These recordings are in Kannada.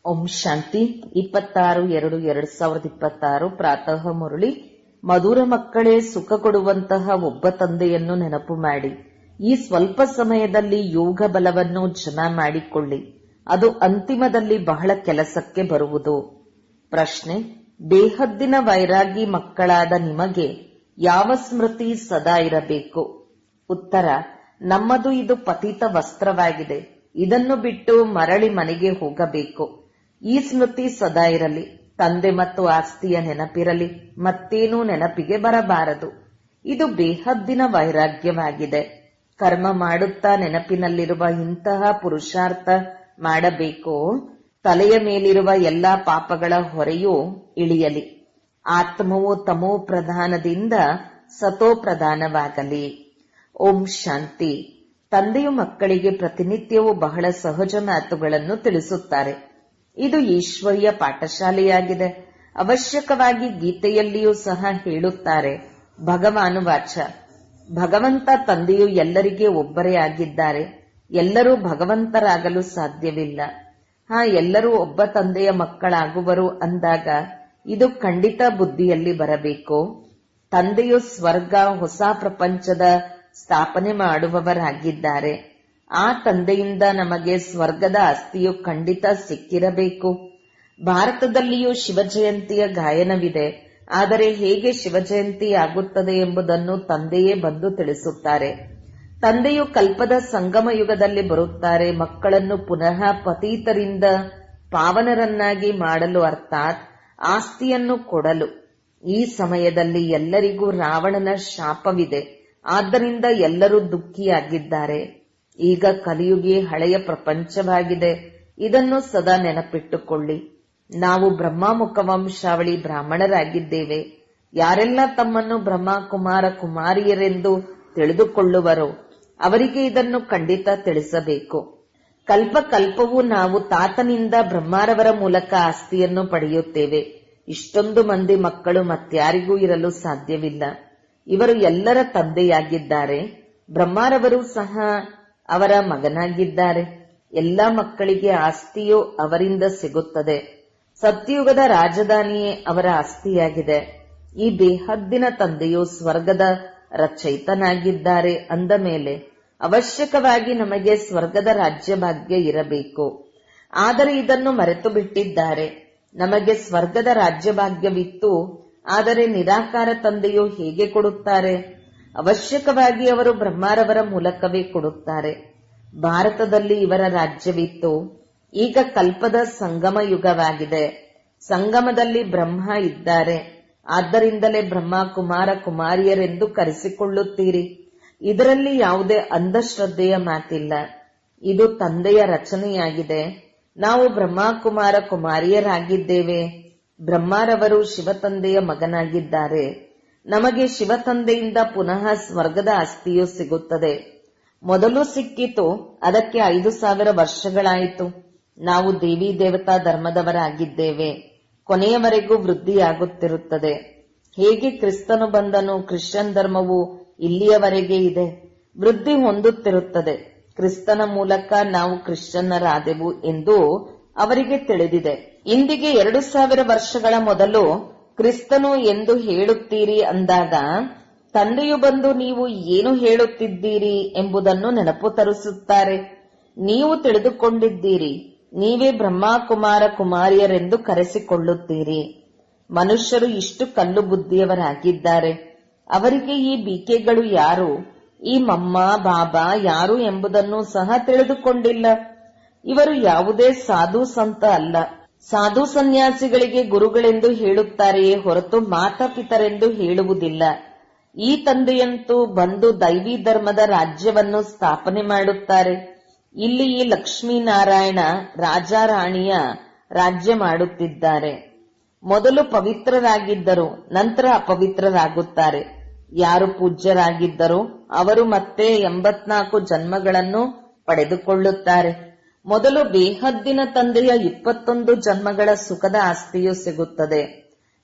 ಓಂ ಶಾಂತಿ 26/2/2026 ಪ್ರಾತಃ ಮುರಳಿ. ಮಧುರ ಮಕ್ಕಳೇ, ಸುಖ ಕೊಡುವಂತಹ ಒಬ್ಬ ತಂದೆಯನ್ನು ನೆನಪು ಮಾಡಿ ಈ ಸ್ವಲ್ಪ ಸಮಯದಲ್ಲಿ ಯೋಗ ಬಲವನ್ನು ಜಮಾ ಮಾಡಿಕೊಳ್ಳಿ. ಅದು ಅಂತಿಮದಲ್ಲಿ ಬಹಳ ಕೆಲಸಕ್ಕೆ ಬರುವುದು. ಪ್ರಶ್ನೆ: ಬೇಹದ್ದಿನ ವೈರಾಗಿ ಮಕ್ಕಳಾದ ನಿಮಗೆ ಯಾವ ಸ್ಮೃತಿ ಸದಾ ಇರಬೇಕು? ಉತ್ತರ: ನಮ್ಮದು ಇದು ಪತಿತ ವಸ್ತ್ರವಾಗಿದೆ. ಇದನ್ನು ಬಿಟ್ಟು ಮರಳಿ ಮನೆಗೆ ಹೋಗಬೇಕು. ಈ ಸ್ಮೃತಿ ಸದಾ ಇರಲಿ. ತಂದೆ ಮತ್ತು ಆಸ್ತಿಯ ನೆನಪಿರಲಿ, ಮತ್ತೇನೂ ನೆನಪಿಗೆ ಬರಬಾರದು. ಇದು ಬೇಹದ್ದಿನ ವೈರಾಗ್ಯವಾಗಿದೆ. ಕರ್ಮ ಮಾಡುತ್ತಾ ನೆನಪಿನಲ್ಲಿರುವ ಇಂತಹ ಪುರುಷಾರ್ಥ ಮಾಡಬೇಕು. ತಲೆಯ ಮೇಲಿರುವ ಎಲ್ಲಾ ಪಾಪಗಳ ಹೊರೆಯೂ ಇಳಿಯಲಿ. ಆತ್ಮವು ತಮೋ ಪ್ರಧಾನದಿಂದ ಸತೋ ಪ್ರಧಾನವಾಗಲಿ. ಓಂ ಶಾಂತಿ. ತಂದೆಯು ಮಕ್ಕಳಿಗೆ ಪ್ರತಿನಿತ್ಯವೂ ಬಹಳ ಸಹಜ ಮಾತುಗಳನ್ನು ತಿಳಿಸುತ್ತಾರೆ. ಇದು ಈಶ್ವರ್ಯ ಪಾಠಶಾಲೆಯಾಗಿದೆ. ಅವಶ್ಯಕವಾಗಿ ಗೀತೆಯಲ್ಲಿಯೂ ಸಹ ಹೇಳುತ್ತಾರೆ, ಭಗವಾನುವಾಚ. ಭಗವಂತ ತಂದೆಯು ಎಲ್ಲರಿಗೆ ಒಬ್ಬರೇ ಆಗಿದ್ದಾರೆ. ಎಲ್ಲರೂ ಭಗವಂತರಾಗಲು ಸಾಧ್ಯವಿಲ್ಲ. ಎಲ್ಲರೂ ಒಬ್ಬ ತಂದೆಯ ಮಕ್ಕಳಾಗುವರು ಅಂದಾಗ ಇದು ಖಂಡಿತ ಬುದ್ಧಿಯಲ್ಲಿ ಬರಬೇಕು. ತಂದೆಯು ಸ್ವರ್ಗ, ಹೊಸ ಪ್ರಪಂಚದ ಸ್ಥಾಪನೆ ಮಾಡುವವರಾಗಿದ್ದಾರೆ. ಆ ತಂದೆಯಿಂದ ನಮಗೆ ಸ್ವರ್ಗದ ಆಸ್ತಿಯು ಖಂಡಿತ ಸಿಕ್ಕಿರಬೇಕು. ಭಾರತದಲ್ಲಿಯೂ ಶಿವಜಯಂತಿಯ ಗಾಯನವಿದೆ. ಆದರೆ ಹೇಗೆ ಶಿವಜಯಂತಿ ಆಗುತ್ತದೆ ಎಂಬುದನ್ನು ತಂದೆಯೇ ಬಂದು ತಿಳಿಸುತ್ತಾರೆ. ತಂದೆಯು ಕಲ್ಪದ ಸಂಗಮ ಯುಗದಲ್ಲಿ ಬರುತ್ತಾರೆ, ಮಕ್ಕಳನ್ನು ಪುನಃ ಪತೀತರಿಂದ ಪಾವನರನ್ನಾಗಿ ಮಾಡಲು, ಅರ್ಥಾತ್ ಆಸ್ತಿಯನ್ನು ಕೊಡಲು. ಈ ಸಮಯದಲ್ಲಿ ಎಲ್ಲರಿಗೂ ರಾವಣನ ಶಾಪವಿದೆ. ಆದ್ದರಿಂದ ಎಲ್ಲರೂ ದುಃಖಿಯಾಗಿದ್ದಾರೆ. ಈಗ ಕಲಿಯುಗಿ ಹಳೆಯ ಪ್ರಪಂಚವಾಗಿದೆ. ಇದನ್ನು ಸದಾ ನೆನಪಿಟ್ಟುಕೊಳ್ಳಿ. ನಾವು ಬ್ರಹ್ಮಮುಖ ವಂಶಾವಳಿ ಬ್ರಾಹ್ಮಣರಾಗಿದ್ದೇವೆ. ಯಾರೆಲ್ಲ ತಮ್ಮನ್ನು ಬ್ರಹ್ಮ ಕುಮಾರ ಕುಮಾರಿಯರೆಂದು ತಿಳಿದುಕೊಳ್ಳುವರೋ ಅವರಿಗೆ ಇದನ್ನು ಖಂಡಿತ ತಿಳಿಸಬೇಕು. ಕಲ್ಪ ಕಲ್ಪವೂ ನಾವು ತಾತನಿಂದ ಬ್ರಹ್ಮಾರವರ ಮೂಲಕ ಆಸ್ತಿಯನ್ನು ಪಡೆಯುತ್ತೇವೆ. ಇಷ್ಟೊಂದು ಮಂದಿ ಮಕ್ಕಳು ಮತ್ಯಾರಿಗೂ ಇರಲು ಸಾಧ್ಯವಿಲ್ಲ. ಇವರು ಎಲ್ಲರ ತಂದೆಯಾಗಿದ್ದಾರೆ. ಬ್ರಹ್ಮಾರವರು ಸಹ ಅವರ ಮಗನಾಗಿದ್ದಾರೆ. ಎಲ್ಲ ಮಕ್ಕಳಿಗೆ ಆಸ್ತಿಯು ಅವರಿಂದ ಸಿಗುತ್ತದೆ. ಸತ್ಯಯುಗದ ರಾಜಧಾನಿಯೇ ಅವರ ಆಸ್ತಿಯಾಗಿದೆ. ಈ ಬೇಹದ್ದಿನ ತಂದೆಯು ಸ್ವರ್ಗದ ರಚಯಿತನಾಗಿದ್ದಾರೆ ಅಂದ ಮೇಲೆ ಅವಶ್ಯಕವಾಗಿ ನಮಗೆ ಸ್ವರ್ಗದ ರಾಜ್ಯ ಭಾಗ್ಯ ಇರಬೇಕು. ಆದರೆ ಇದನ್ನು ಮರೆತು ಬಿಟ್ಟಿದ್ದಾರೆ. ನಮಗೆ ಸ್ವರ್ಗದ ರಾಜ್ಯ ಭಾಗ್ಯವಿತ್ತು. ಆದರೆ ನಿರಾಕಾರ ತಂದೆಯು ಹೇಗೆ ಕೊಡುತ್ತಾರೆ? ಅವಶ್ಯಕವಾಗಿ ಅವರು ಬ್ರಹ್ಮಾರವರ ಮೂಲಕವೇ ಕೊಡುತ್ತಾರೆ. ಭಾರತದಲ್ಲಿ ಇವರ ರಾಜ್ಯವಿತ್ತು. ಈಗ ಕಲ್ಪದ ಸಂಗಮ ಯುಗವಾಗಿದೆ. ಸಂಗಮದಲ್ಲಿ ಬ್ರಹ್ಮ ಇದ್ದಾರೆ. ಆದ್ದರಿಂದಲೇ ಬ್ರಹ್ಮ ಕುಮಾರ ಕುಮಾರಿಯರೆಂದು ಕರೆಸಿಕೊಳ್ಳುತ್ತೀರಿ. ಇದರಲ್ಲಿ ಯಾವುದೇ ಅಂಧಶ್ರದ್ಧೆಯ ಮಾತಿಲ್ಲ. ಇದು ತಂದೆಯ ರಚನೆಯಾಗಿದೆ. ನಾವು ಬ್ರಹ್ಮ ಕುಮಾರ ಕುಮಾರಿಯರಾಗಿದ್ದೇವೆ. ಬ್ರಹ್ಮಾರವರು ಶಿವತಂದೆಯ ಮಗನಾಗಿದ್ದಾರೆ. ನಮಗೆ ಶಿವತಂದೆಯಿಂದ ಪುನಃ ಸ್ವರ್ಗದ ಆಸ್ತಿಯು ಸಿಗುತ್ತದೆ. ಮೊದಲು ಸಿಕ್ಕಿತು, ಅದಕ್ಕೆ 5,000 ವರ್ಷಗಳಾಯಿತು. ನಾವು ದೇವಿ ದೇವತಾ ಧರ್ಮದವರಾಗಿದ್ದೇವೆ. ಕೊನೆಯವರೆಗೂ ವೃದ್ಧಿಯಾಗುತ್ತಿರುತ್ತದೆ. ಹೇಗೆ ಕ್ರಿಸ್ತನು ಬಂದನು, ಕ್ರಿಶ್ಚಿಯನ್ ಧರ್ಮವು ಇಲ್ಲಿಯವರೆಗೆ ಇದೆ, ವೃದ್ಧಿ ಹೊಂದುತ್ತಿರುತ್ತದೆ. ಕ್ರಿಸ್ತನ ಮೂಲಕ ನಾವು ಕ್ರಿಶ್ಚಿಯನ್ನರಾದೆವು ಎಂದು ಅವರಿಗೆ ತಿಳಿದಿದೆ. ಇಂದಿಗೆ 2,000 ವರ್ಷಗಳ ಮೊದಲು ಕ್ರಿಸ್ತನು ಎಂದು ಹೇಳುತ್ತೀರಿ ಅಂದಾಗ ತಂದೆಯು ಬಂದು ನೀವು ಏನು ಹೇಳುತ್ತಿದ್ದೀರಿ ಎಂಬುದನ್ನು ನೆನಪು ತರಿಸುತ್ತಾರೆ. ನೀವು ತಿಳಿದುಕೊಂಡಿದ್ದೀರಿ, ನೀವೇ ಬ್ರಹ್ಮ ಕುಮಾರ ಕುಮಾರಿಯರೆಂದು ಕರೆಸಿಕೊಳ್ಳುತ್ತೀರಿ. ಮನುಷ್ಯರು ಇಷ್ಟು ಕಲ್ಲು ಬುದ್ಧಿಯವರಾಗಿದ್ದಾರೆ. ಅವರಿಗೆ ಈ ಬಿಕೆಗಳು ಯಾರು, ಈ ಮಮ್ಮ ಬಾಬಾ ಯಾರು ಎಂಬುದನ್ನು ಸಹ ತಿಳಿದುಕೊಂಡಿಲ್ಲ. ಇವರು ಯಾವುದೇ ಸಾಧು ಸಂತ ಅಲ್ಲ. ಸಾಧು ಸನ್ಯಾಸಿಗಳಿಗೆ ಗುರುಗಳೆಂದು ಹೇಳುತ್ತಾರೆಯೇ ಹೊರತು ಮಾತಾಪಿತರೆಂದು ಹೇಳುವುದಿಲ್ಲ. ಈ ತಂದೆಯಂತೂ ಬಂದು ದೈವಿ ಧರ್ಮದ ರಾಜ್ಯವನ್ನು ಸ್ಥಾಪನೆ ಮಾಡುತ್ತಾರೆ. ಇಲ್ಲಿ ಈ ಲಕ್ಷ್ಮೀನಾರಾಯಣ ರಾಜಾರಾಣಿಯ ರಾಜ್ಯ ಮಾಡುತ್ತಿದ್ದಾರೆ. ಮೊದಲು ಪವಿತ್ರರಾಗಿದ್ದರು, ನಂತರ ಅಪವಿತ್ರರಾಗುತ್ತಾರೆ. ಯಾರು ಪೂಜ್ಯರಾಗಿದ್ದರೋ ಅವರು ಮತ್ತೆ 84 ಜನ್ಮಗಳನ್ನು ಪಡೆದುಕೊಳ್ಳುತ್ತಾರೆ. ಮೊದಲು ಬೇಹದ್ದಿನ ತಂದೆಯ 21 ಜನ್ಮಗಳ ಸುಖದ ಆಸ್ತಿಯು ಸಿಗುತ್ತದೆ.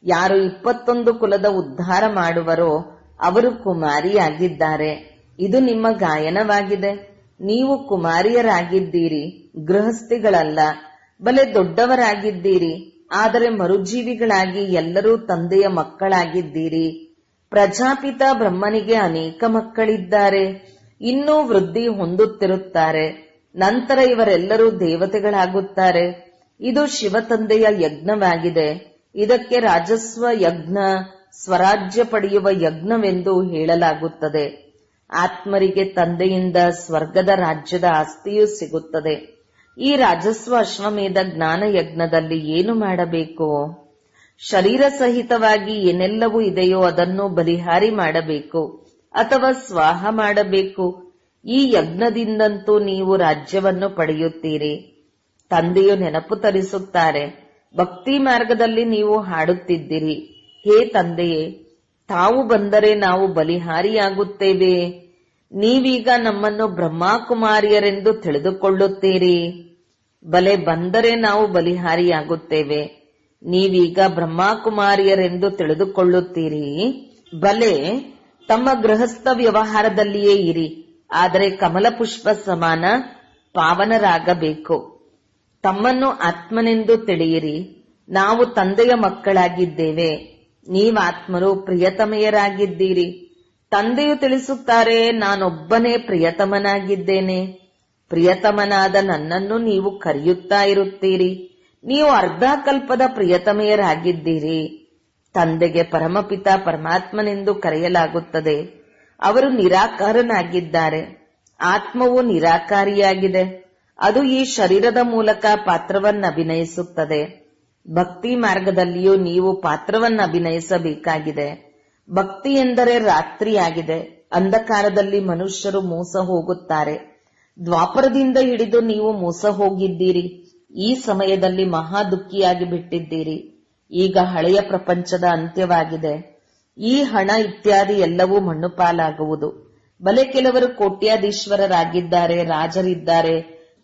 ಯಾರು 21 ಕುಲದ ಉದ್ಧಾರ ಮಾಡುವರೋ ಅವರು ಕುಮಾರಿಯಾಗಿದ್ದಾರೆ. ಇದು ನಿಮ್ಮ ಗಾಯನವಾಗಿದೆ. ನೀವು ಕುಮಾರಿಯರಾಗಿದ್ದೀರಿ, ಗೃಹಸ್ಥಿಗಳಲ್ಲ. ಬಲೆ ದೊಡ್ಡವರಾಗಿದ್ದೀರಿ, ಆದರೆ ಮರುಜೀವಿಗಳಾಗಿ ಎಲ್ಲರೂ ತಂದೆಯ ಮಕ್ಕಳಾಗಿದ್ದೀರಿ. ಪ್ರಜಾಪಿತ ಬ್ರಹ್ಮನಿಗೆ ಅನೇಕ ಮಕ್ಕಳಿದ್ದಾರೆ, ಇನ್ನೂ ವೃದ್ಧಿ ಹೊಂದುತ್ತಿರುತ್ತಾರೆ. ನಂತರ ಇವರೆಲ್ಲರೂ ದೇವತೆಗಳಾಗುತ್ತಾರೆ. ಇದು ಶಿವತಂದೆಯ ಯಜ್ಞವಾಗಿದೆ. ಇದಕ್ಕೆ ರಾಜಸ್ವ ಯಜ್ಞ, ಸ್ವರಾಜ್ಯ ಪಡೆಯುವ ಯಜ್ಞವೆಂದು ಹೇಳಲಾಗುತ್ತದೆ. ಆತ್ಮರಿಗೆ ತಂದೆಯಿಂದ ಸ್ವರ್ಗದ ರಾಜ್ಯದ ಆಸ್ತಿಯೂ ಸಿಗುತ್ತದೆ. ಈ ರಾಜಸ್ವ ಅಶ್ವಮೇಧ ಜ್ಞಾನ ಯಜ್ಞದಲ್ಲಿ ಏನು ಮಾಡಬೇಕು? ಶರೀರ ಸಹಿತವಾಗಿ ಏನೆಲ್ಲವೂ ಇದೆಯೋ ಅದನ್ನು ಬಲಿಹಾರಿ ಮಾಡಬೇಕು ಅಥವಾ ಸ್ವಾಹ ಮಾಡಬೇಕು. ಈ ಯಜ್ಞದಿಂದಂತೂ ನೀವು ರಾಜ್ಯವನ್ನು ಪಡೆಯುತ್ತೀರಿ. ತಂದೆಯು ನೆನಪು ತರಿಸುತ್ತಾರೆ. ಭಕ್ತಿ ಮಾರ್ಗದಲ್ಲಿ ನೀವು ಹಾಡುತ್ತಿದ್ದೀರಿ, ಹೇ ತಂದೆಯೇ, ತಾವು ಬಂದರೆ ನಾವು ಬಲಿಹಾರಿಯಾಗುತ್ತೇವೆ. ನೀವೀಗ ನಮ್ಮನ್ನು ಬ್ರಹ್ಮಕುಮಾರಿಯರೆಂದು ತಿಳಿದುಕೊಳ್ಳುತ್ತೀರಿ. ಬಲೆ ಬಂದರೆ ನಾವು ಬಲಿಹಾರಿಯಾಗುತ್ತೇವೆ. ನೀವೀಗ ಬ್ರಹ್ಮಕುಮಾರಿಯರೆಂದು ತಿಳಿದುಕೊಳ್ಳುತ್ತೀರಿ. ಬಲೆ ತಮ್ಮ ಗೃಹಸ್ಥ ವ್ಯವಹಾರದಲ್ಲಿಯೇ ಇರಿ, ಆದರೆ ಕಮಲ ಪುಷ್ಪ ಸಮಾನ ಪಾವನರಾಗಬೇಕು. ತಮ್ಮನ್ನು ಆತ್ಮನೆಂದು ತಿಳಿಯಿರಿ. ನಾವು ತಂದೆಯ ಮಕ್ಕಳಾಗಿದ್ದೇವೆ. ನೀವಾತ್ಮರು ಪ್ರಿಯತಮೆಯರಾಗಿದ್ದೀರಿ. ತಂದೆಯು ತಿಳಿಸುತ್ತಾರೆ, ನಾನೊಬ್ಬನೇ ಪ್ರಿಯತಮನಾಗಿದ್ದೇನೆ. ಪ್ರಿಯತಮನಾದ ನನ್ನನ್ನು ನೀವು ಕರೆಯುತ್ತಾ ಇರುತ್ತೀರಿ. ನೀವು ಅರ್ಧ ಕಲ್ಪದ ಪ್ರಿಯತಮೆಯರಾಗಿದ್ದೀರಿ. ತಂದೆಗೆ ಪರಮಪಿತ ಪರಮಾತ್ಮನೆಂದು ಕರೆಯಲಾಗುತ್ತದೆ. ಅವರು ನಿರಾಕಾರನಾಗಿದ್ದಾರೆ. ಆತ್ಮವು ನಿರಾಕಾರಿಯಾಗಿದೆ. ಅದು ಈ ಶರೀರದ ಮೂಲಕ ಪಾತ್ರವನ್ನಭಿನಯಿಸುತ್ತದೆ. ಭಕ್ತಿ ಮಾರ್ಗದಲ್ಲಿಯೂ ನೀವು ಪಾತ್ರವನ್ನಭಿನಯಿಸಬೇಕಾಗಿದೆ. ಭಕ್ತಿ ಎಂದರೆ ರಾತ್ರಿಯಾಗಿದೆ. ಅಂಧಕಾರದಲ್ಲಿ ಮನುಷ್ಯರು ಮೋಸ ಹೋಗುತ್ತಾರೆ. ದ್ವಾಪರದಿಂದ ಹಿಡಿದು ನೀವು ಮೋಸ ಹೋಗಿದ್ದೀರಿ. ಈ ಸಮಯದಲ್ಲಿ ಮಹಾ ದುಃಖಿಯಾಗಿ ಬಿಟ್ಟಿದ್ದೀರಿ. ಈಗ ಹಳೆಯ ಪ್ರಪಂಚದ ಅಂತ್ಯವಾಗಿದೆ. ಈ ಹಣ ಇತ್ಯಾದಿ ಎಲ್ಲವೂ ಮಣ್ಣು ಪಾಲಾಗುವುದು. ಬಲೆ ಕೆಲವರು ಕೋಟ್ಯಾಧೀಶ್ವರರಾಗಿದ್ದಾರೆ, ರಾಜರಿದ್ದಾರೆ.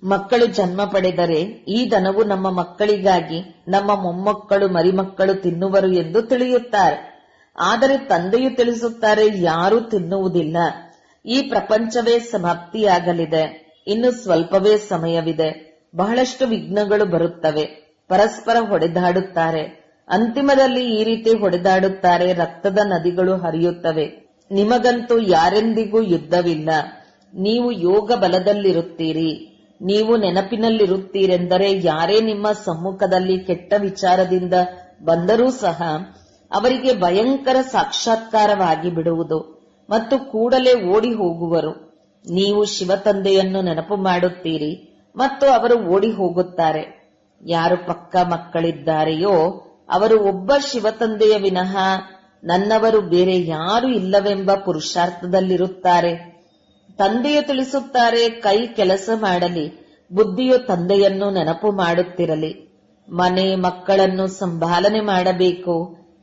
ಮಕ್ಕಳು ಜನ್ಮ ಪಡೆದರೆ ಈ ಧನವು ನಮ್ಮ ಮಕ್ಕಳಿಗಾಗಿ, ನಮ್ಮ ಮೊಮ್ಮಕ್ಕಳು ಮರಿಮಕ್ಕಳು ತಿನ್ನುವರು ಎಂದು ತಿಳಿಯುತ್ತಾರೆ. ಆದರೆ ತಂದೆಯು ತಿಳಿಸುತ್ತಾರೆ, ಯಾರೂ ತಿನ್ನುವುದಿಲ್ಲ. ಈ ಪ್ರಪಂಚವೇ ಸಮಾಪ್ತಿಯಾಗಲಿದೆ. ಇನ್ನು ಸ್ವಲ್ಪವೇ ಸಮಯವಿದೆ. ಬಹಳಷ್ಟು ವಿಘ್ನಗಳು ಬರುತ್ತವೆ. ಪರಸ್ಪರ ಹೊಡೆದಾಡುತ್ತಾರೆ. ಅಂತಿಮದಲ್ಲಿ ಈ ರೀತಿ ಹೊಡೆದಾಡುತ್ತಾರೆ. ರಕ್ತದ ನದಿಗಳು ಹರಿಯುತ್ತವೆ. ನಿಮಗಂತೂ ಯಾರೆಂದಿಗೂ ಯುದ್ಧವಿಲ್ಲ. ನೀವು ಯೋಗ ಬಲದಲ್ಲಿರುತ್ತೀರಿ. ನೀವು ನೆನಪಿನಲ್ಲಿರುತ್ತೀರೆಂದರೆ ಯಾರೇ ನಿಮ್ಮ ಸಮ್ಮುಖದಲ್ಲಿ ಕೆಟ್ಟ ವಿಚಾರದಿಂದ ಬಂದರೂ ಸಹ ಅವರಿಗೆ ಭಯಂಕರ ಸಾಕ್ಷಾತ್ಕಾರವಾಗಿ ಬಿಡುವುದು ಮತ್ತು ಕೂಡಲೇ ಓಡಿ ಹೋಗುವರು. ನೀವು ಶಿವತಂದೆಯನ್ನು ನೆನಪು ಮಾಡುತ್ತೀರಿ ಮತ್ತು ಅವರು ಓಡಿ ಹೋಗುತ್ತಾರೆ. ಯಾರು ಪಕ್ಕ ಮಕ್ಕಳಿದ್ದಾರೆಯೋ ಅವರು ಒಬ್ಬ ಶಿವತಂದೆಯ ವಿನಃ ನನ್ನವರು ಬೇರೆ ಯಾರು ಇಲ್ಲವೆಂಬ ಪುರುಷಾರ್ಥದಲ್ಲಿರುತ್ತಾರೆ. ತಂದೆಯು ತಿಳಿಸುತ್ತಾರೆ, ಕೈ ಕೆಲಸ ಮಾಡಲಿ, ಬುದ್ಧಿಯು ತಂದೆಯನ್ನು ನೆನಪು ಮಾಡುತ್ತಿರಲಿ. ಮನೆ ಮಕ್ಕಳನ್ನು ಸಂಭಾಲನೆ ಮಾಡಬೇಕು.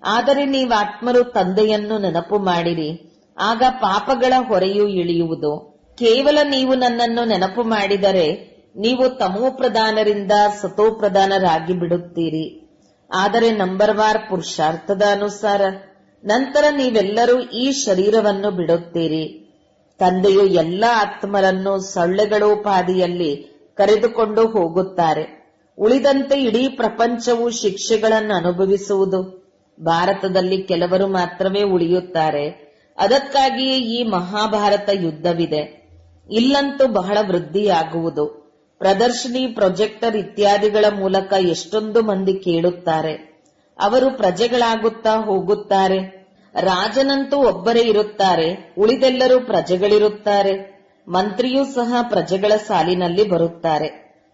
ಆದರೆ ನೀವಾತ್ಮರು ತಂದೆಯನ್ನು ನೆನಪು ಮಾಡಿರಿ, ಆಗ ಪಾಪಗಳ ಹೊರೆಯು ಇಳಿಯುವುದು. ಕೇವಲ ನೀವು ನನ್ನನ್ನು ನೆನಪು ಮಾಡಿದರೆ ನೀವು ತಮೋಪ್ರಧಾನರಿಂದ ಸತೋಪ್ರಧಾನರಾಗಿ ಬಿಡುತ್ತೀರಿ. ಆದರೆ ನಂಬರ್ವಾರ್ ಪುರುಷಾರ್ಥದ ಅನುಸಾರ ನಂತರ ನೀವೆಲ್ಲರೂ ಈ ಶರೀರವನ್ನು ಬಿಡುತ್ತೀರಿ. ತಂದೆಯು ಎಲ್ಲ ಆತ್ಮರನ್ನು ಸೊಳ್ಳೆಗಳೋಪಾದಿಯಲ್ಲಿ ಕರೆದುಕೊಂಡು ಹೋಗುತ್ತಾರೆ. ಉಳಿದಂತೆ ಇಡೀ ಪ್ರಪಂಚವು ಶಿಕ್ಷೆಗಳನ್ನು ಅನುಭವಿಸುವುದು. ಭಾರತದಲ್ಲಿ ಕೆಲವರು ಮಾತ್ರವೇ ಉಳಿಯುತ್ತಾರೆ. ಅದಕ್ಕಾಗಿಯೇ ಈ ಮಹಾಭಾರತ ಯುದ್ಧವಿದೆ. ಇಲ್ಲಂತೂ ಬಹಳ ವೃದ್ಧಿಯಾಗುವುದು. ಪ್ರದರ್ಶನಿ, ಪ್ರೊಜೆಕ್ಟರ್ ಇತ್ಯಾದಿಗಳ ಮೂಲಕ ಎಷ್ಟೊಂದು ಮಂದಿ ಕೇಳುತ್ತಾರೆ. ಅವರು ಪ್ರಜೆಗಳಾಗುತ್ತಾ ಹೋಗುತ್ತಾರೆ. ರಾಜನಂತೂ ಒಬ್ಬರೇ ಇರುತ್ತಾರೆ, ಉಳಿದೆಲ್ಲರೂ ಪ್ರಜೆಗಳಿರುತ್ತಾರೆ. ಮಂತ್ರಿಯೂ ಸಹ ಪ್ರಜೆಗಳ ಸಾಲಿನಲ್ಲಿ ಬರುತ್ತಾರೆ.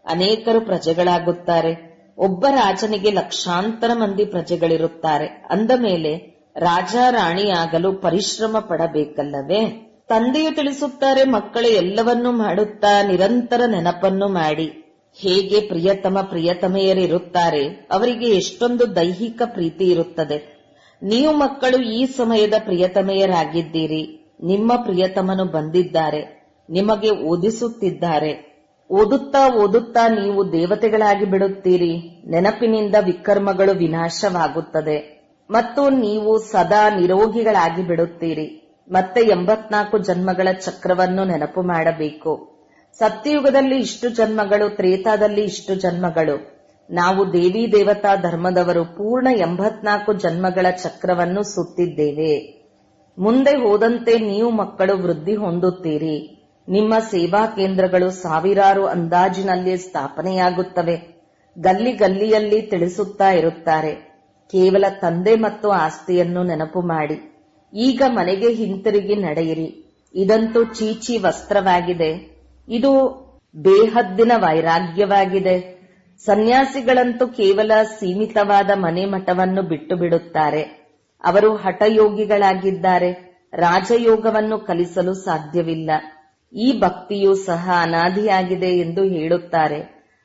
ಅನೇಕರು ಪ್ರಜೆಗಳಾಗುತ್ತಾರೆ. ಒಬ್ಬ ರಾಜನಿಗೆ ಲಕ್ಷಾಂತರ ಮಂದಿ ಪ್ರಜೆಗಳಿರುತ್ತಾರೆ. ಅಂದ ಮೇಲೆ ರಾಜ ರಾಣಿಯಾಗಲು ಪರಿಶ್ರಮ ಪಡಬೇಕಲ್ಲವೇ? ತಂದೆಯು ತಿಳಿಸುತ್ತಾರೆ, ಮಕ್ಕಳು ಎಲ್ಲವನ್ನೂ ಮಾಡುತ್ತಾ ನಿರಂತರ ನೆನಪನ್ನು ಮಾಡಿ. ಹೇಗೆ ಪ್ರಿಯತಮ ಪ್ರಿಯತಮೆಯರಿರುತ್ತಾರೆ, ಅವರಿಗೆ ಎಷ್ಟೊಂದು ದೈಹಿಕ ಪ್ರೀತಿ ಇರುತ್ತದೆ. ನೀವು ಮಕ್ಕಳು ಈ ಸಮಯದ ಪ್ರಿಯತಮೆಯರಾಗಿದ್ದೀರಿ. ನಿಮ್ಮ ಪ್ರಿಯತಮನು ಬಂದಿದ್ದಾರೆ, ನಿಮಗೆ ಓದಿಸುತ್ತಿದ್ದಾರೆ. ಓದುತ್ತಾ ಓದುತ್ತಾ ನೀವು ದೇವತೆಗಳಾಗಿ ಬಿಡುತ್ತೀರಿ. ನೆನಪಿನಿಂದ ವಿಕರ್ಮಗಳು ವಿನಾಶವಾಗುತ್ತದೆ ಮತ್ತು ನೀವು ಸದಾ ನಿರೋಗಿಗಳಾಗಿ ಬಿಡುತ್ತೀರಿ. ಮತ್ತೆ 84 ಜನ್ಮಗಳ ಚಕ್ರವನ್ನು ನೆನಪು ಮಾಡಬೇಕು. ಸತ್ಯಯುಗದಲ್ಲಿ ಇಷ್ಟು ಜನ್ಮಗಳು, ತ್ರೇತಾದಲ್ಲಿ ಇಷ್ಟು ಜನ್ಮಗಳು. ನಾವು ದೇವಿ ದೇವತಾ ಧರ್ಮದವರು ಪೂರ್ಣ 84 ಜನ್ಮಗಳ ಚಕ್ರವನ್ನು ಸುತ್ತಿದ್ದೇವೆ. ಮುಂದೆ ಹೋದಂತೆ ನೀವು ಮಕ್ಕಳು ವೃದ್ಧಿ ಹೊಂದುತ್ತೀರಿ. ನಿಮ್ಮ ಸೇವಾ ಕೇಂದ್ರಗಳು ಸಾವಿರಾರು ಅಂದಾಜಿನಲ್ಲಿ ಸ್ಥಾಪನೆಯಾಗುತ್ತವೆ. ಗಲ್ಲಿ ಗಲ್ಲಿಯಲ್ಲಿ ತಿಳಿಸುತ್ತಾ ಇರುತ್ತಾರೆ, ಕೇವಲ ತಂದೆ ಮತ್ತು ಆಸ್ತಿಯನ್ನು ನೆನಪು ಮಾಡಿ. ಈಗ ಮನೆಗೆ ಹಿಂತಿರುಗಿ ನಡೆಯಿರಿ. ಇದಂತೂ ಚೀಚಿ ವಸ್ತ್ರವಾಗಿದೆ. ಇದು ಬೇಹದ್ದಿನ ವೈರಾಗ್ಯವಾಗಿದೆ. ಸನ್ಯಾಸಿಗಳಂತೂ ಕೇವಲ ಸೀಮಿತವಾದ ಮನೆ ಮಠವನ್ನು ಬಿಟ್ಟು ಬಿಡುತ್ತಾರೆ. ಅವರು ಹಠಯೋಗಿಗಳಾಗಿದ್ದಾರೆ. ರಾಜಯೋಗವನ್ನು ಕಲಿಸಲು ಸಾಧ್ಯವಿಲ್ಲ. ಈ ಭಕ್ತಿಯೂ ಸಹ ಅನಾದಿಯಾಗಿದೆ ಎಂದು ಹೇಳುತ್ತಾರೆ.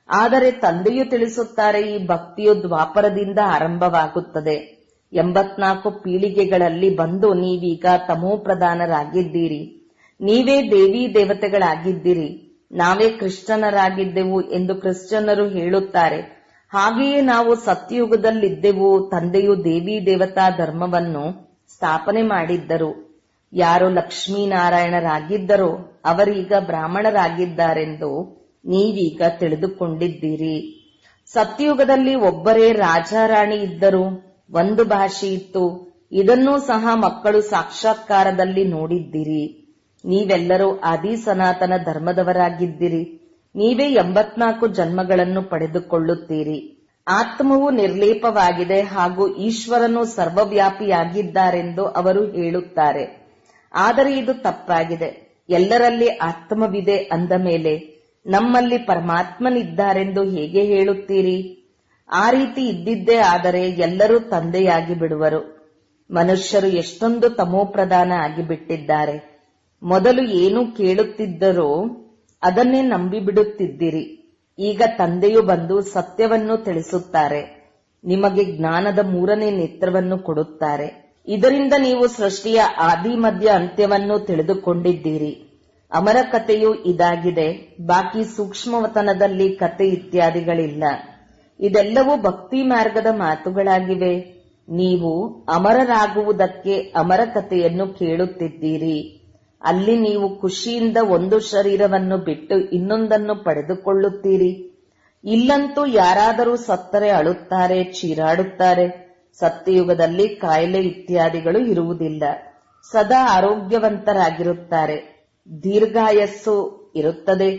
ಆದರೆ ತಂದೆಯು ತಿಳಿಸುತ್ತಾರೆ, ಈ ಭಕ್ತಿಯು ದ್ವಾಪರದಿಂದ ಆರಂಭವಾಗುತ್ತದೆ. 84 ಪೀಳಿಗೆಗಳಲ್ಲಿ ಬಂದು ನೀವೀಗ ತಮೋಪ್ರಧಾನರಾಗಿದ್ದೀರಿ. ನೀವೇ ದೇವಿ ದೇವತೆಗಳಾಗಿದ್ದೀರಿ. ನಾವೇ ಕ್ರಿಶ್ಚಿಯನರಾಗಿದ್ದೆವು ಎಂದು ಕ್ರಿಶ್ಚಿಯನ್ನರು ಹೇಳುತ್ತಾರೆ. ಹಾಗೆಯೇ ನಾವು ಸತ್ಯಯುಗದಲ್ಲಿದ್ದೆವು. ತಂದೆಯು ದೇವಿ ದೇವತಾ ಧರ್ಮವನ್ನು ಸ್ಥಾಪನೆ ಮಾಡಿದ್ದರು. ಯಾರು ಲಕ್ಷ್ಮೀನಾರಾಯಣರಾಗಿದ್ದರೋ ಅವರೀಗ ಬ್ರಾಹ್ಮಣರಾಗಿದ್ದಾರೆಂದು ನೀವೀಗ ತಿಳಿದುಕೊಂಡಿದ್ದೀರಿ. ಸತ್ಯಯುಗದಲ್ಲಿ ಒಬ್ಬರೇ ರಾಜಾರಾಣಿ ಇದ್ದರು. ಒಂದು ಭಾಷೆ ಇತ್ತು. ಇದನ್ನೂ ಸಹ ಮಕ್ಕಳು ಸಾಕ್ಷಾತ್ಕಾರದಲ್ಲಿ ನೋಡಿದ್ದೀರಿ. ನೀವೆಲ್ಲರೂ ಆದಿ ಸನಾತನ ಧರ್ಮದವರಾಗಿದ್ದೀರಿ. ನೀವೇ 84 ಜನ್ಮಗಳನ್ನು ಪಡೆದುಕೊಳ್ಳುತ್ತೀರಿ. ಆತ್ಮವು ನಿರ್ಲೇಪವಾಗಿದೆ ಹಾಗೂ ಈಶ್ವರನು ಸರ್ವವ್ಯಾಪಿಯಾಗಿದ್ದಾರೆಂದು ಅವರು ಹೇಳುತ್ತಾರೆ. ಆದರೆ ಇದು ತಪ್ಪಾಗಿದೆ. ಎಲ್ಲರಲ್ಲಿ ಆತ್ಮವಿದೆ ಅಂದ ಮೇಲೆ ನಮ್ಮಲ್ಲಿ ಪರಮಾತ್ಮನಿದ್ದಾರೆಂದು ಹೇಗೆ ಹೇಳುತ್ತೀರಿ? ಆ ರೀತಿ ಇದ್ದಿದ್ದೇ ಆದರೆ ಎಲ್ಲರೂ ತಂದೆಯಾಗಿ ಬಿಡುವರು. ಮನುಷ್ಯರು ಎಷ್ಟೊಂದು ತಮೋಪ್ರಧಾನ ಆಗಿಬಿಟ್ಟಿದ್ದಾರೆ. ಮೊದಲು ಏನು ಕೇಳುತ್ತಿದ್ದರೋ ಅದನ್ನೇ ನಂಬಿಬಿಡುತ್ತಿದ್ದಿರಿ. ಈಗ ತಂದೆಯು ಬಂದು ಸತ್ಯವನ್ನು ತಿಳಿಸುತ್ತಾರೆ. ನಿಮಗೆ ಜ್ಞಾನದ 3ನೇ ನೇತ್ರವನ್ನು ಕೊಡುತ್ತಾರೆ. ಇದರಿಂದ ನೀವು ಸೃಷ್ಟಿಯ ಆದಿ ಮಧ್ಯ ಅಂತ್ಯವನ್ನು ತಿಳಿದುಕೊಂಡಿದ್ದೀರಿ. ಅಮರ ಕಥೆಯು ಇದಾಗಿದೆ. ಬಾಕಿ ಸೂಕ್ಷ್ಮವತನದಲ್ಲಿ ಕತೆ ಇತ್ಯಾದಿಗಳಿಲ್ಲ. ಇದೆಲ್ಲವೂ ಭಕ್ತಿ ಮಾರ್ಗದ ಮಾತುಗಳಾಗಿವೆ. ನೀವು ಅಮರರಾಗುವುದಕ್ಕೆ ಅಮರ ಕಥೆಯನ್ನು ಕೇಳುತ್ತಿದ್ದೀರಿ. ಅಲ್ಲಿ ನೀವು ಖುಷಿಯಿಂದ ಒಂದು ಶರೀರವನ್ನು ಬಿಟ್ಟು ಇನ್ನೊಂದನ್ನು ಪಡೆದುಕೊಳ್ಳುತ್ತೀರಿ. ಇಲ್ಲಂತೂ ಯಾರಾದರೂ ಸತ್ತರೆ ಅಳುತ್ತಾರೆ, ಚೀರಾಡುತ್ತಾರೆ. ಸತ್ಯಯುಗದಲ್ಲಿ ಕಾಯಿಲೆ ಇತ್ಯಾದಿಗಳು ಇರುವುದಿಲ್ಲ. ಸದಾ ಆರೋಗ್ಯವಂತರಾಗಿರುತ್ತಾರೆ. ದೀರ್ಘಾಯಸ್ಸು ಇರುತ್ತದೆ.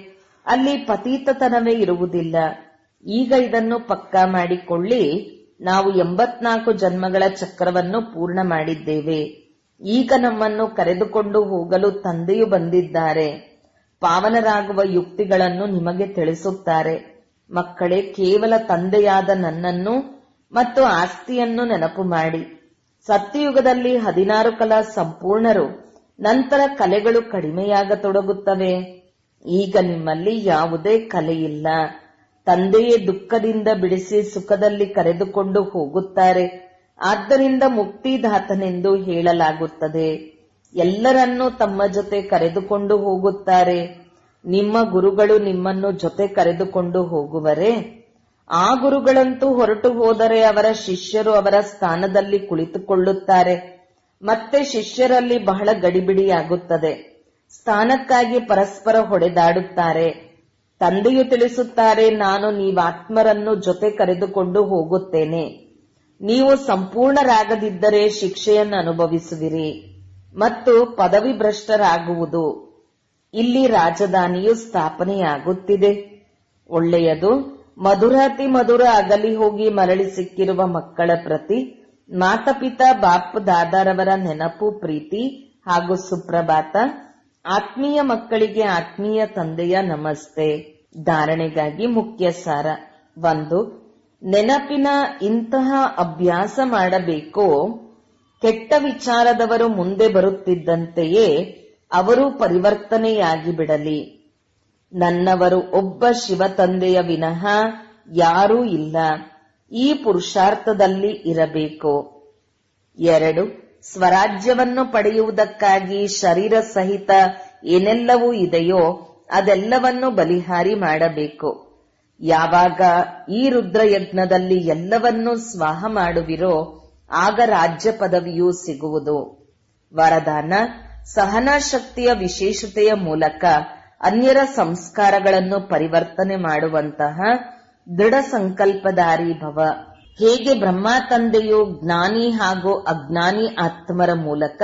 ಅಲ್ಲಿ ಪತೀತತನವೇ ಇರುವುದಿಲ್ಲ. ಈಗ ಇದನ್ನು ಪಕ್ಕಾ ಮಾಡಿಕೊಳ್ಳಿ. ನಾವು 84 ಜನ್ಮಗಳ ಚಕ್ರವನ್ನು ಪೂರ್ಣ ಮಾಡಿದ್ದೇವೆ. ಈಗ ನಮ್ಮನ್ನು ಕರೆದುಕೊಂಡು ಹೋಗಲು ತಂದೆಯು ಬಂದಿದ್ದಾರೆ. ಪಾವನರಾಗುವ ಯುಕ್ತಿಗಳನ್ನು ನಿಮಗೆ ತಿಳಿಸುತ್ತಾರೆ. ಮಕ್ಕಳೇ, ಕೇವಲ ತಂದೆಯಾದ ನನ್ನನ್ನು ಮತ್ತು ಆಸ್ತಿಯನ್ನು ನೆನಪು ಮಾಡಿ. ಸತ್ಯಯುಗದಲ್ಲಿ 16 ಕಲಾ ಸಂಪೂರ್ಣರು. ನಂತರ ಕಲೆಗಳು ಕಡಿಮೆಯಾಗತೊಡಗುತ್ತವೆ. ಈಗ ನಿಮ್ಮಲ್ಲಿ ಯಾವುದೇ ಕಲೆಯಿಲ್ಲ. ತಂದೆಯೇ ದುಃಖದಿಂದ ಬಿಡಿಸಿ ಸುಖದಲ್ಲಿ ಕರೆದುಕೊಂಡು ಹೋಗುತ್ತಾರೆ. ಆದ್ದರಿಂದ ಮುಕ್ತಿದಾತನೆಂದು ಹೇಳಲಾಗುತ್ತದೆ. ಎಲ್ಲರನ್ನೂ ತಮ್ಮ ಜೊತೆ ಕರೆದುಕೊಂಡು ಹೋಗುತ್ತಾರೆ. ನಿಮ್ಮ ಗುರುಗಳು ನಿಮ್ಮನ್ನು ಜೊತೆ ಕರೆದುಕೊಂಡು ಹೋಗುವರೇ? ಆ ಗುರುಗಳಂತೂ ಹೊರಟು ಹೋದರೆ ಅವರ ಶಿಷ್ಯರು ಅವರ ಸ್ಥಾನದಲ್ಲಿ ಕುಳಿತುಕೊಳ್ಳುತ್ತಾರೆ. ಮತ್ತೆ ಶಿಷ್ಯರಲ್ಲಿ ಬಹಳ ಗಡಿಬಿಡಿಯಾಗುತ್ತದೆ. ಸ್ಥಾನಕ್ಕಾಗಿ ಪರಸ್ಪರ ಹೊಡೆದಾಡುತ್ತಾರೆ. ತಂದೆಯು ತಿಳಿಸುತ್ತಾರೆ, ನಾನು ನೀವಾತ್ಮರನ್ನು ಜೊತೆ ಕರೆದುಕೊಂಡು ಹೋಗುತ್ತೇನೆ. ನೀವು ಸಂಪೂರ್ಣರಾಗದಿದ್ದರೆ ಶಿಕ್ಷೆಯನ್ನು ಅನುಭವಿಸುವಿರಿ ಮತ್ತು ಪದವಿ ಭ್ರಷ್ಟರಾಗುವುದು. ಇಲ್ಲಿ ರಾಜಧಾನಿಯು ಸ್ಥಾಪನೆಯಾಗುತ್ತಿದೆ. ಒಳ್ಳೆಯದು. ಮಧುರಾತಿ ಮಧುರ ಅಗಲಿ ಹೋಗಿ ಮರಳಿ ಸಿಕ್ಕಿರುವ ಮಕ್ಕಳ ಪ್ರತಿ ಮಾತಪಿತಾ ಬಾಪ್ ದಾದಾರವರ ನೆನಪು, ಪ್ರೀತಿ ಹಾಗೂ ಸುಪ್ರಭಾತ. ಆತ್ಮೀಯ ಮಕ್ಕಳಿಗೆ ಆತ್ಮೀಯ ತಂದೆಯ ನಮಸ್ತೆ. ಧಾರಣೆಗಾಗಿ ಮುಖ್ಯ ಸಾರ. 1. ನೆನಪಿನ ಇಂತಹ ಅಭ್ಯಾಸ ಮಾಡಬೇಕೋ, ಕೆಟ್ಟ ವಿಚಾರದವರು ಮುಂದೆ ಬರುತ್ತಿದ್ದಂತೆಯೇ ಅವರು ಪರಿವರ್ತನೆಯಾಗಿ ಬಿಡಲಿ. ನನ್ನವರು ಒಬ್ಬ ಶಿವ ತಂದೆಯ ವಿನಃ ಯಾರೂ ಇಲ್ಲ. ಈ ಪುರುಷಾರ್ಥದಲ್ಲಿ ಇರಬೇಕು. 2. ಸ್ವರಾಜ್ಯವನ್ನು ಪಡೆಯುವುದಕ್ಕಾಗಿ ಶರೀರ ಸಹಿತ ಏನೆಲ್ಲವೂ ಇದೆಯೋ ಅದೆಲ್ಲವನ್ನು ಬಲಿಹಾರಿ ಮಾಡಬೇಕು. ಯಾವಾಗ ಈ ರುದ್ರಯಜ್ಞದಲ್ಲಿ ಎಲ್ಲವನ್ನೂ ಸ್ವಾಹ ಮಾಡುವಿರೋ ಆಗ ರಾಜ್ಯ ಪದವಿಯೂ ಸಿಗುವುದು. ವರದಾನ: ಸಹನಾ ಶಕ್ತಿಯ ವಿಶೇಷತೆಯ ಮೂಲಕ ಅನ್ಯರ ಸಂಸ್ಕಾರಗಳನ್ನು ಪರಿವರ್ತನೆ ಮಾಡುವಂತಹ ದೃಢ ಸಂಕಲ್ಪಧಾರಿ ಭವ. ಹೇಗೆ ಬ್ರಹ್ಮ ತಂದೆಯು ಜ್ಞಾನಿ ಹಾಗೂ ಅಜ್ಞಾನಿ ಆತ್ಮರ ಮೂಲಕ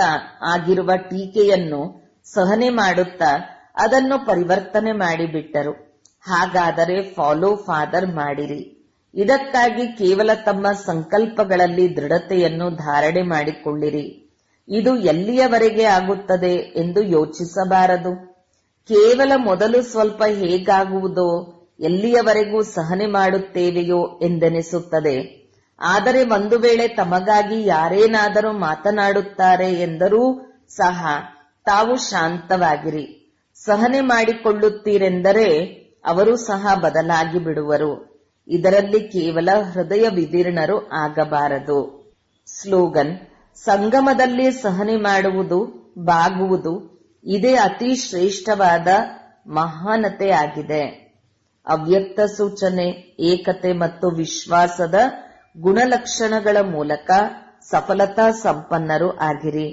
ಆಗಿರುವ ಟೀಕೆಯನ್ನು ಸಹನೆ ಮಾಡುತ್ತಾ ಅದನ್ನು ಪರಿವರ್ತನೆ ಮಾಡಿಬಿಟ್ಟರು. ಹಾಗಾದರೆ ಫಾಲೋ ಫಾದರ್ ಮಾಡಿರಿ. ಇದಕ್ಕಾಗಿ ಕೇವಲ ತಮ್ಮ ಸಂಕಲ್ಪಗಳಲ್ಲಿ ದೃಢತೆಯನ್ನು ಧಾರಣೆ ಮಾಡಿಕೊಳ್ಳಿರಿ. ಇದು ಎಲ್ಲಿಯವರೆಗೆ ಆಗುತ್ತದೆ ಎಂದು ಯೋಚಿಸಬಾರದು. ಕೇವಲ ಮೊದಲು ಸ್ವಲ್ಪ ಹೇಗಾಗುವುದೋ, ಎಲ್ಲಿಯವರೆಗೂ ಸಹನೆ ಮಾಡುತ್ತೇವೆಯೋ ಎಂದೆನಿಸುತ್ತದೆ. ಆದರೆ ಒಂದು ವೇಳೆ ತಮಗಾಗಿ ಯಾರೇನಾದರೂ ಮಾತನಾಡುತ್ತಾರೆ ಎಂದರೂ ಸಹ ತಾವು ಶಾಂತವಾಗಿರಿ. ಸಹನೆ ಮಾಡಿಕೊಳ್ಳುತ್ತೀರೆಂದರೆ ಅವರು ಸಹ ಬದಲಾಗಿ ಬಿಡುವರು. ಇದರಲ್ಲಿ ಕೇವಲ ಹೃದಯ ವಿದೀರ್ಣರು ಆಗಬಾರದು. ಸ್ಲೋಗನ್: ಸಂಗಮದಲ್ಲಿ ಸಹನೆ ಮಾಡುವುದು, ಬಾಗುವುದು, ಇದೇ ಅತಿ ಶ್ರೇಷ್ಠವಾದ ಮಹಾನತೆ ಆಗಿದೆ. ಅವ್ಯಕ್ತ ಸೂಚನೆ: ಏಕತೆ ಮತ್ತು ವಿಶ್ವಾಸದ ಗುಣಲಕ್ಷಣಗಳ ಮೂಲಕ ಸಫಲತಾ ಸಂಪನ್ನರು ಆಗಿರಿ.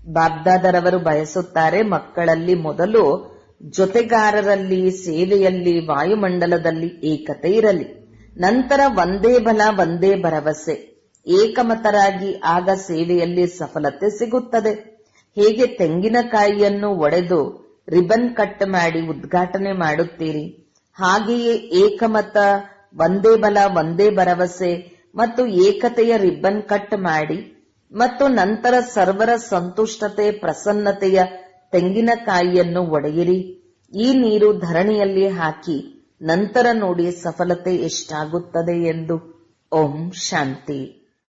ಬಾಬ್ದಾದರವರು ಬಯಸುತ್ತಾರೆ ಮಕ್ಕಳಲ್ಲಿ ಮೊದಲು ಜೊತೆಗಾರರಲ್ಲಿ, ಸೇವೆಯಲ್ಲಿ, ವಾಯುಮಂಡಲದಲ್ಲಿ ಏಕತೆ ಇರಲಿ. ನಂತರ ಒಂದೇ ಬಲ, ಒಂದೇ ಭರವಸೆ, ಏಕಮತರಾಗಿ ಆಗ ಸೇವೆಯಲ್ಲಿ ಸಫಲತೆ ಸಿಗುತ್ತದೆ. ಹೇಗೆ ತೆಂಗಿನಕಾಯಿಯನ್ನು ಒಡೆದು ರಿಬನ್ ಕಟ್ ಮಾಡಿ ಉದ್ಘಾಟನೆ ಮಾಡುತ್ತೀರಿ, ಹಾಗೆಯೇ ಏಕಮತ, ಒಂದೇ ಬಲ, ಒಂದೇ ಭರವಸೆ ಮತ್ತು ಏಕತೆಯ ರಿಬ್ಬನ್ ಕಟ್ ಮಾಡಿ ಮತ್ತು ನಂತರ ಸರ್ವರ ಸಂತುಷ್ಟತೆ, ಪ್ರಸನ್ನತೆಯ ತೆಂಗಿನಕಾಯಿಯನ್ನು ಒಡೆಯಿರಿ. ಈ ನೀರು ಧರಣಿಯಲ್ಲಿ ಹಾಕಿ ನಂತರ ನೋಡಿ ಸಫಲತೆ ಎಷ್ಟಾಗುತ್ತದೆ ಎಂದು. ಓಂ ಶಾಂತಿ.